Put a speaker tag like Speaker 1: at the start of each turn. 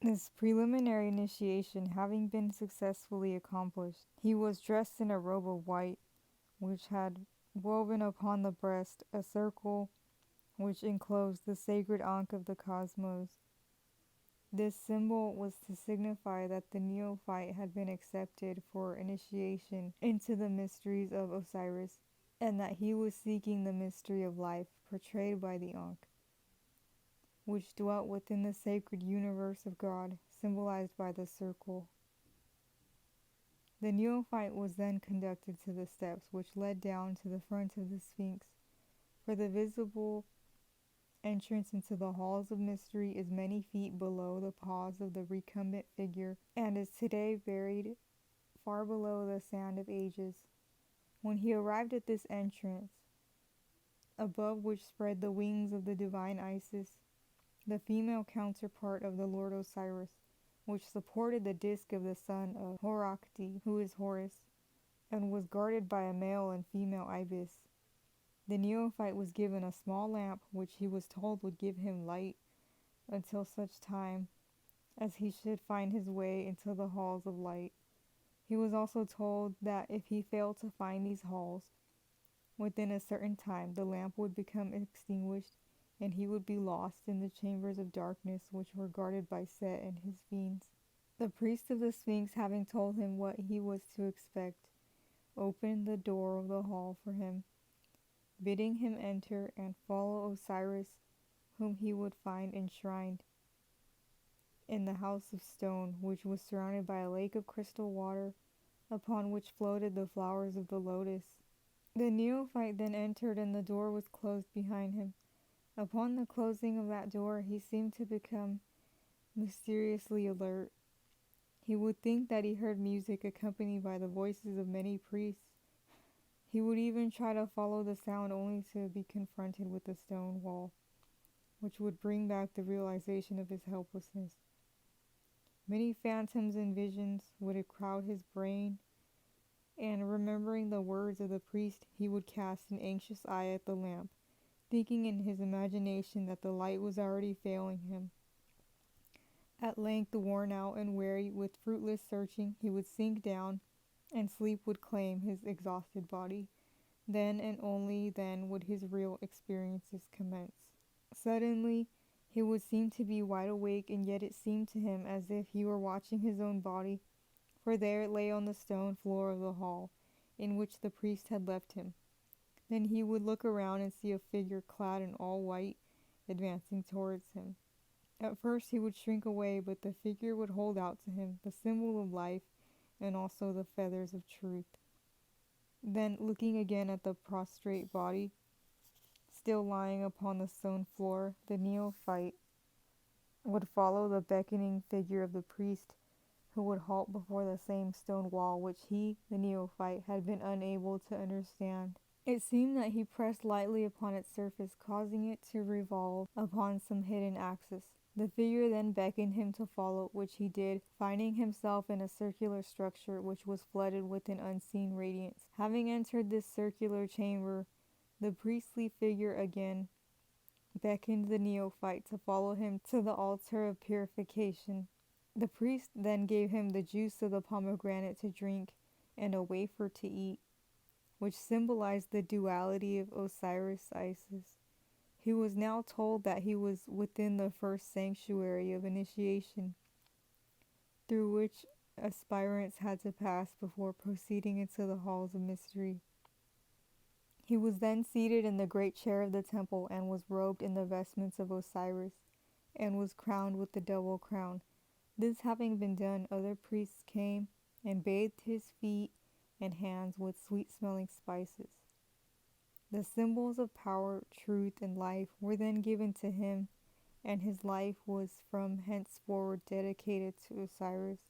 Speaker 1: This preliminary initiation having been successfully accomplished, he was dressed in a robe of white, which had woven upon the breast a circle which enclosed the sacred Ankh of the cosmos. This symbol was to signify that the neophyte had been accepted for initiation into the mysteries of Osiris, and that he was seeking the mystery of life portrayed by the Ankh, which dwelt within the sacred universe of God, symbolized by the circle. The neophyte was then conducted to the steps which led down to the front of the Sphinx, for the visible entrance into the halls of mystery is many feet below the paws of the recumbent figure, and is today buried far below the sand of ages. When he arrived at this entrance, above which spread the wings of the divine Isis, the female counterpart of the Lord Osiris, which supported the disk of the son of Horakti, who is Horus, and was guarded by a male and female ibis. The neophyte was given a small lamp, which he was told would give him light until such time as he should find his way into the halls of light. He was also told that if he failed to find these halls within a certain time, the lamp would become extinguished and he would be lost in the chambers of darkness which were guarded by Set and his fiends. The priest of the Sphinx, having told him what he was to expect, opened the door of the hall for him, bidding him enter and follow Osiris, whom he would find enshrined in the house of stone, which was surrounded by a lake of crystal water, upon which floated the flowers of the lotus. The neophyte then entered, and the door was closed behind him. Upon the closing of that door, he seemed to become mysteriously alert. He would think that he heard music accompanied by the voices of many priests. He would even try to follow the sound, only to be confronted with a stone wall, which would bring back the realization of his helplessness. Many phantoms and visions would crowd his brain, and remembering the words of the priest, he would cast an anxious eye at the lamp, thinking in his imagination that the light was already failing him. At length, worn out and weary with fruitless searching, he would sink down, and sleep would claim his exhausted body. Then and only then would his real experiences commence. Suddenly, he would seem to be wide awake, and yet it seemed to him as if he were watching his own body, for there it lay on the stone floor of the hall, in which the priest had left him. Then he would look around and see a figure clad in all white advancing towards him. At first he would shrink away, but the figure would hold out to him the symbol of life and also the feathers of truth. Then, looking again at the prostrate body, still lying upon the stone floor, the neophyte would follow the beckoning figure of the priest, who would halt before the same stone wall which he, the neophyte, had been unable to understand. It seemed that he pressed lightly upon its surface, causing it to revolve upon some hidden axis. The figure then beckoned him to follow, which he did, finding himself in a circular structure which was flooded with an unseen radiance. Having entered this circular chamber, the priestly figure again beckoned the neophyte to follow him to the altar of purification. The priest then gave him the juice of the pomegranate to drink and a wafer to eat, which symbolized the duality of Osiris-Isis. He was now told that he was within the first sanctuary of initiation, through which aspirants had to pass before proceeding into the halls of mystery. He was then seated in the great chair of the temple, and was robed in the vestments of Osiris, and was crowned with the double crown. This having been done, other priests came and bathed his feet and hands with sweet-smelling spices. The symbols of power, truth, and life were then given to him, and his life was from henceforward dedicated to Osiris.